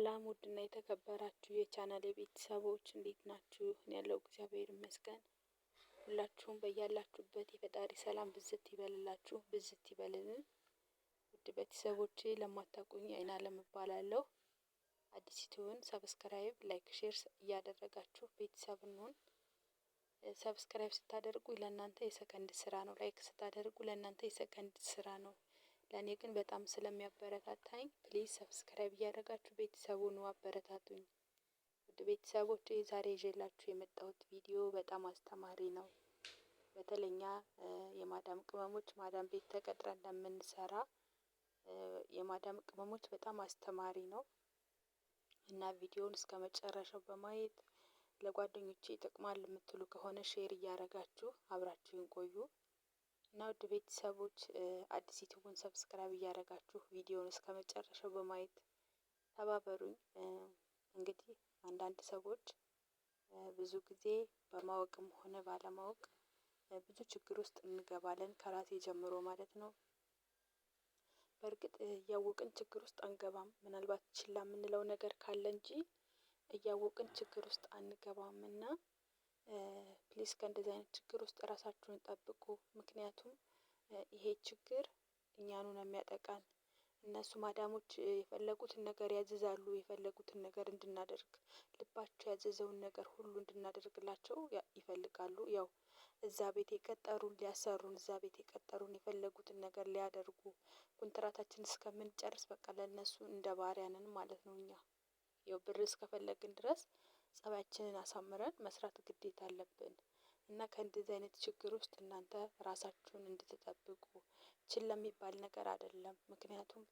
ሰላም ውድና የተከበራችሁ የቻናል ቤተሰቦች እንዴት ናችሁ? እኔ ያለው እግዚአብሔር ይመስገን። ሁላችሁም በያላችሁበት የፈጣሪ ሰላም ብዝት ይበልላችሁ፣ ብዝት ይበልልን። ውድ ቤተሰቦቼ ለማታውቁኝ አይናለም እባላለሁ። አዲስ ዩቲዩብን ሰብስክራይብ፣ ላይክ፣ ሼር እያደረጋችሁ ቤተሰብ እንሁን። ሰብስክራይብ ስታደርጉ ለእናንተ የሰከንድ ስራ ነው። ላይክ ስታደርጉ ለእናንተ የሰከንድ ስራ ነው። ለእኔ ግን በጣም ስለሚያበረታታኝ ፕሊዝ ሰብስክራይብ እያደረጋችሁ ቤተሰቡን አበረታቱኝ። ውድ ቤተሰቦቼ ዛሬ ይዤላችሁ የመጣሁት ቪዲዮ በጣም አስተማሪ ነው። በተለኛ የማዳም ቅመሞች ማዳም ቤት ተቀጥረን እንደምንሰራ የማዳም ቅመሞች በጣም አስተማሪ ነው እና ቪዲዮውን እስከ መጨረሻው በማየት ለጓደኞቼ ይጠቅማል የምትሉ ከሆነ ሼር እያደረጋችሁ አብራችሁን ቆዩ። እና ውድ ቤተሰቦች አዲስ ዩቲዩብን ሰብስክራይብ እያደረጋችሁ ቪዲዮውን እስከ መጨረሻው በማየት ተባበሩኝ። እንግዲህ አንዳንድ ሰዎች ብዙ ጊዜ በማወቅም ሆነ ባለማወቅ ብዙ ችግር ውስጥ እንገባለን፣ ከራሴ ጀምሮ ማለት ነው። በእርግጥ እያወቅን ችግር ውስጥ አንገባም። ምናልባት ችላ የምንለው ነገር ካለ እንጂ እያወቅን ችግር ውስጥ አንገባም እና ፕሊስ ከእንደዚህ አይነት ችግር ውስጥ ራሳችሁን ጠብቁ። ምክንያቱም ይሄ ችግር እኛኑ ነው የሚያጠቃን። እነሱ ማዳሞች የፈለጉትን ነገር ያዝዛሉ፣ የፈለጉትን ነገር እንድናደርግ ልባቸው ያዘዘውን ነገር ሁሉ እንድናደርግላቸው ይፈልጋሉ። ያው እዛ ቤት የቀጠሩን ሊያሰሩን፣ እዛ ቤት የቀጠሩን የፈለጉትን ነገር ሊያደርጉ ኮንትራታችን እስከምንጨርስ በቃ ለእነሱ እንደ ባሪያ ነን ማለት ነው። እኛ ያው ብር እስከፈለግን ድረስ ጸባያችንን አሳምረን መስራት ግዴታ አለብን እና ከእንደዚህ አይነት ችግር ውስጥ እናንተ ራሳችሁን እንድትጠብቁ ችላ የሚባል ነገር አይደለም። ምክንያቱም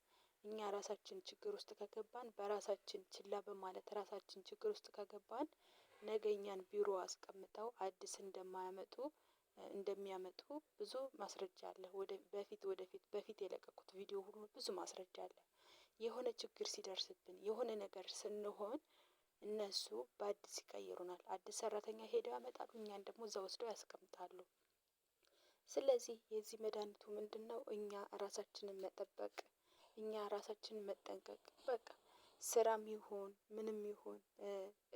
እኛ ራሳችን ችግር ውስጥ ከገባን በራሳችን ችላ በማለት ራሳችን ችግር ውስጥ ከገባን ነገ እኛን ቢሮ አስቀምጠው አዲስ እንደሚያመጡ ብዙ ማስረጃ አለ። በፊት የለቀቁት ቪዲዮ ሁሉ ብዙ ማስረጃ አለ። የሆነ ችግር ሲደርስብን የሆነ ነገር ስንሆን እነሱ በአዲስ ይቀይሩናል። አዲስ ሰራተኛ ሄደው ያመጣሉ፣ እኛን ደግሞ እዛ ወስደው ያስቀምጣሉ። ስለዚህ የዚህ መድኃኒቱ ምንድነው? እኛ ራሳችንን መጠበቅ፣ እኛ ራሳችንን መጠንቀቅ። በቃ ስራም ይሁን ምንም ይሁን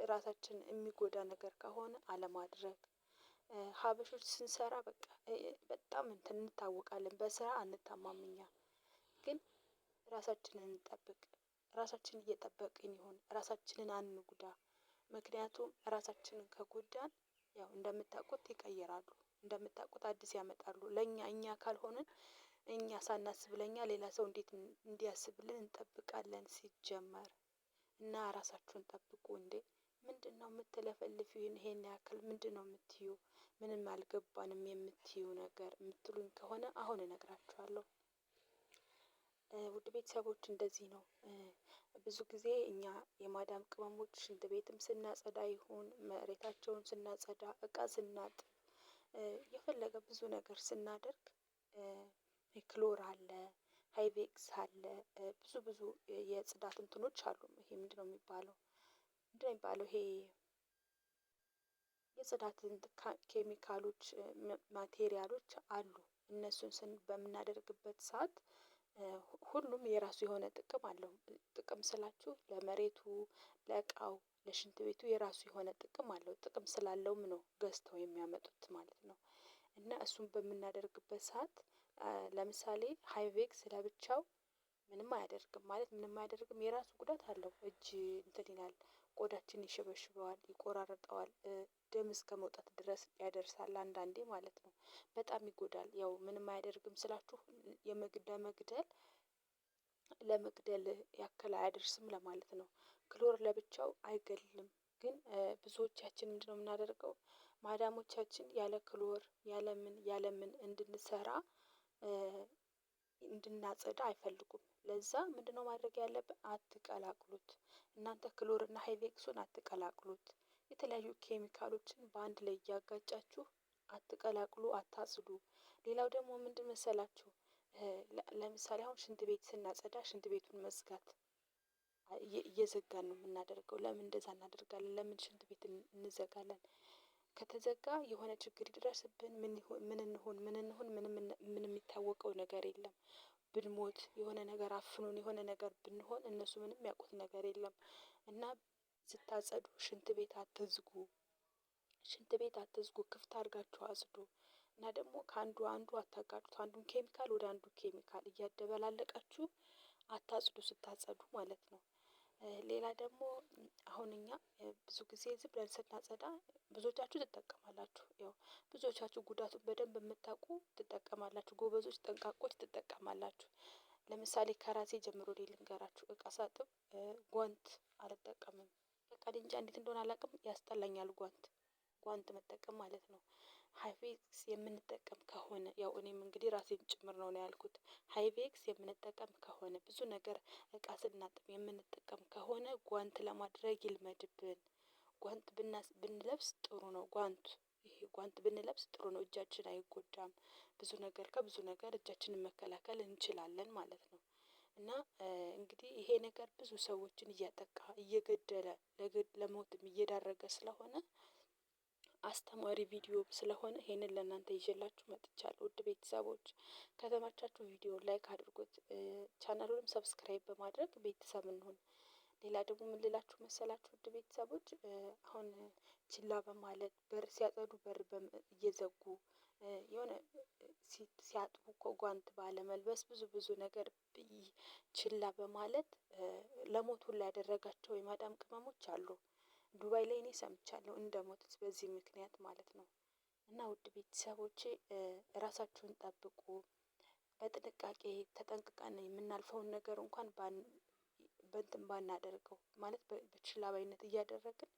ራሳችንን የሚጎዳ ነገር ከሆነ አለማድረግ። ሀበሾች ስንሰራ በቃ በጣም እንታወቃለን፣ በስራ አንታማም። እኛ ግን ራሳችንን እንጠብቅ። ራሳችንን እየጠበቅን ይሁን፣ ራሳችንን አንጉዳ። ምክንያቱም ራሳችንን ከጎዳን ያው እንደምታውቁት ይቀይራሉ፣ እንደምታውቁት አዲስ ያመጣሉ። ለእኛ እኛ ካልሆንን እኛ ሳናስብ ለኛ ሌላ ሰው እንዴት እንዲያስብልን እንጠብቃለን ሲጀመር። እና ራሳችሁን ጠብቁ። እንዴ ምንድን ነው የምትለፈልፊው? ይሄን ያክል ምንድን ነው የምትዩ? ምንም አልገባንም የምትዩ ነገር የምትሉኝ ከሆነ አሁን እነግራችኋለሁ። ውድ ቤተሰቦች እንደዚህ ነው። ብዙ ጊዜ እኛ የማዳም ቅመሞች ሽንት ቤትም ስናጸዳ ይሁን መሬታቸውን ስናጸዳ፣ እቃ ስናጥብ፣ የፈለገ ብዙ ነገር ስናደርግ ክሎር አለ፣ ሃይቬክስ አለ፣ ብዙ የጽዳት እንትኖች አሉ። ይሄ ምንድነው የሚባለው? ይሄ የጽዳት ኬሚካሎች ማቴሪያሎች አሉ። እነሱን በምናደርግበት ሰዓት ሁሉም የራሱ የሆነ ጥቅም አለው። ጥቅም ስላችሁ ለመሬቱ፣ ለእቃው፣ ለሽንት ቤቱ የራሱ የሆነ ጥቅም አለው። ጥቅም ስላለውም ነው ገዝተው የሚያመጡት ማለት ነው። እና እሱን በምናደርግበት ሰዓት ለምሳሌ ሃይቬክስ ለብቻው ምንም አያደርግም ማለት ምንም አያደርግም። የራሱ ጉዳት አለው። እጅ እንትን ይላል፣ ቆዳችን ይሸበሽበዋል፣ ይቆራረጠዋል፣ ደም እስከ መውጣት ድረስ ያደርሳል አንዳንዴ ማለት ነው። በጣም ይጎዳል። ያው ምንም አያደርግም ስላችሁ ለመግደል ያክል አያደርስም ለማለት ነው። ክሎር ለብቻው አይገልም። ግን ብዙዎቻችን ምንድነው የምናደርገው? ማዳሞቻችን ያለ ክሎር ያለምን እንድንሰራ እንድናጸዳ አይፈልጉም። ለዛ ምንድነው ማድረግ ያለብን? አትቀላቅሉት። እናንተ ክሎር እና ሃይቬክሱን አትቀላቅሉት። የተለያዩ ኬሚካሎችን በአንድ ላይ እያጋጫችሁ አትቀላቅሉ፣ አታጽዱ። ሌላው ደግሞ ምንድን መሰላችሁ? ለምሳሌ አሁን ሽንት ቤት ስናጸዳ ሽንት ቤቱን መዝጋት እየዘጋን ነው የምናደርገው። ለምን እንደዛ እናደርጋለን? ለምን ሽንት ቤት እንዘጋለን? ከተዘጋ የሆነ ችግር ይድረስብን ምን እንሁን ምንም የሚታወቀው ነገር የለም። ብንሞት የሆነ ነገር አፍኖን የሆነ ነገር ብንሆን እነሱ ምንም ያውቁት ነገር የለም። እና ስታጸዱ ሽንት ቤት አትዝጉ፣ ሽንት ቤት አትዝጉ፣ ክፍት አድርጋችሁ አጽዱ። እና ደግሞ ከአንዱ አንዱ አታጋጩት። አንዱን ኬሚካል ወደ አንዱ ኬሚካል እያደበላለቃችሁ አታጽዱ ስታጸዱ ማለት ነው። ሌላ ደግሞ አሁን እኛ ብዙ ጊዜ ዝም ብለን ስናጸዳ ብዙዎቻችሁ ትጠቀማላችሁ። ያው ብዙዎቻችሁ ጉዳቱን በደንብ የምታውቁ ትጠቀማላችሁ። ጎበዞች፣ ጠንቃቆች ትጠቀማላችሁ። ለምሳሌ ከራሴ ጀምሮ ልንገራችሁ። እቃ ሳጥብ ጓንት አልጠቀምም። በቃ እንጃ እንዴት እንደሆነ አላውቅም፣ ያስጠላኛል ጓንት መጠቀም ማለት ነው። ሃይቬክስ የምንጠቀም ከሆነ ያው እኔም እንግዲህ ራሴን ጭምር ነው ያልኩት። ሃይቬክስ የምንጠቀም ከሆነ ብዙ ነገር እቃ ስናጥብ የምንጠቀም ከሆነ ጓንት ለማድረግ ይልመድብን። ጓንት ብንለብስ ጥሩ ነው። ይሄ ጓንት ብንለብስ ጥሩ ነው። እጃችን አይጎዳም። ብዙ ነገር ከብዙ ነገር እጃችንን መከላከል እንችላለን ማለት ነው። እና እንግዲህ ይሄ ነገር ብዙ ሰዎችን እያጠቃ እየገደለ ለሞትም እየዳረገ ስለሆነ አስተማሪ ቪዲዮ ስለሆነ ይሄንን ለእናንተ ይዤላችሁ መጥቻለሁ። ውድ ቤተሰቦች ከተመቻችሁ ቪዲዮ ላይክ አድርጉት፣ ቻናሉንም ሰብስክራይብ በማድረግ ቤተሰብ እንሁን። ሌላ ደግሞ ምን ልላችሁ መሰላችሁ ውድ ቤተሰቦች፣ አሁን ችላ በማለት በር ሲያጸዱ በር እየዘጉ የሆነ ሲያጥቡ እኮ ጓንት ባለመልበስ ብዙ ነገር ችላ በማለት ለሞት ሁላ ያደረጋቸው የማዳም ቅመሞች አሉ። ዱባይ ላይ እኔ ሰምቻለሁ እንደሞቱት በዚህ ምክንያት ማለት ነው። እና ውድ ቤተሰቦቼ ራሳችሁን ጠብቁ። በጥንቃቄ ተጠንቅቀን የምናልፈውን ነገር እንኳን በእንትን ባናደርገው ማለት በችላ ባይነት እያደረግን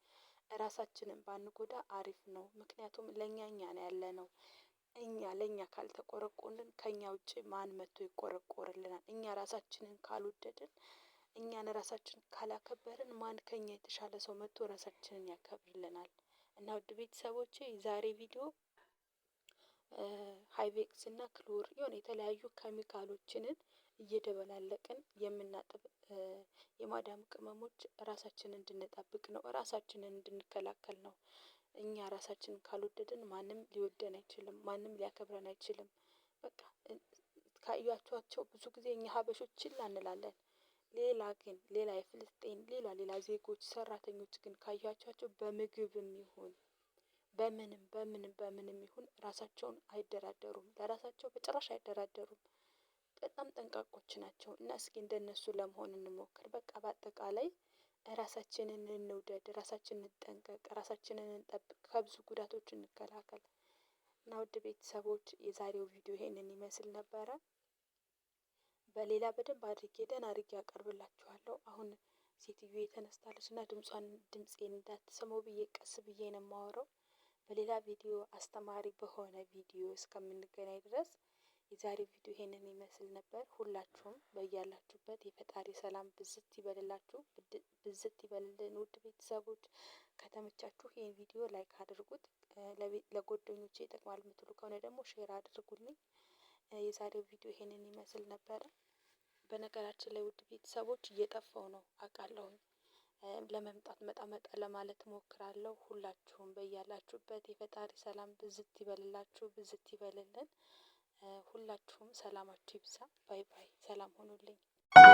ራሳችንን ባንጎዳ አሪፍ ነው። ምክንያቱም ለእኛ ነው ያለነው። ለእኛ ካልተቆረቆርን ከኛ ውጭ ማን መጥቶ ይቆረቆርልናል? እኛ ራሳችንን ካልወደድን፣ እኛን ራሳችንን ካላከበርን ማን ከኛ የተሻለ ሰው መጥቶ ራሳችንን ያከብርልናል? እና ውድ ቤተሰቦቼ ዛሬ ቪዲዮ ሃይቬክስ እና ክሎር የሆነ የተለያዩ ኬሚካሎችንን እየደበላለቅን የምናጥብ የማዳም ቅመሞች ራሳችንን እንድንጠብቅ ነው፣ ራሳችንን እንድንከላከል ነው። እኛ ራሳችንን ካልወደድን ማንም ሊወደን አይችልም፣ ማንም ሊያከብረን አይችልም። በቃ ካያችኋቸው ብዙ ጊዜ እኛ ሀበሾች ችላ እንላለን። ሌላ የፍልስጤን ሌላ ዜጎች ሰራተኞች ግን ካያችኋቸው በምግብም ይሁን በምንም ይሁን ራሳቸውን አይደራደሩም፣ ለራሳቸው በጭራሽ አይደራደሩም። በጣም ጠንቃቆች ናቸው። እና እስኪ እንደነሱ ለመሆን እንሞክር። በቃ በአጠቃላይ ራሳችንን እንውደድ፣ ራሳችንን እንጠንቀቅ፣ ራሳችንን እንጠብቅ፣ ከብዙ ጉዳቶች እንከላከል። እና ውድ ቤተሰቦች የዛሬው ቪዲዮ ይሄንን ይመስል ነበረ። በሌላ በደንብ ደህና አድርጌ አቀርብላችኋለሁ። አሁን ሴትዮ ተነስታለች እና ድምፄን እንዳትሰማው ብዬ ቀስ ብዬ ነው የማወራው። በሌላ ቪዲዮ አስተማሪ በሆነ ቪዲዮ እስከምንገናኝ ድረስ የዛሬው ቪዲዮ ይሄንን ይመስል ነበር። ሁላችሁም በያላችሁበት የፈጣሪ ሰላም ብዝት ይበልላችሁ፣ ብዝት ይበልልን። ውድ ቤተሰቦች ከተመቻችሁ ይህን ቪዲዮ ላይክ አድርጉት። ለጓደኞቼ ይጠቅማል የምትሉ ከሆነ ደግሞ ሼር አድርጉልኝ። የዛሬው ቪዲዮ ይሄንን ይመስል ነበረ። በነገራችን ላይ ውድ ቤተሰቦች እየጠፋው ነው አውቃለሁኝ። ለመምጣት መጣ ለማለት ሞክራለሁ። ሁላችሁም በያላችሁበት የፈጣሪ ሰላም ብዝት ይበልላችሁ፣ ብዝት ይበልልን። ሁላችሁም ሰላማችሁ ይብዛ። ባይ ባይ። ሰላም ሆኑልኝ።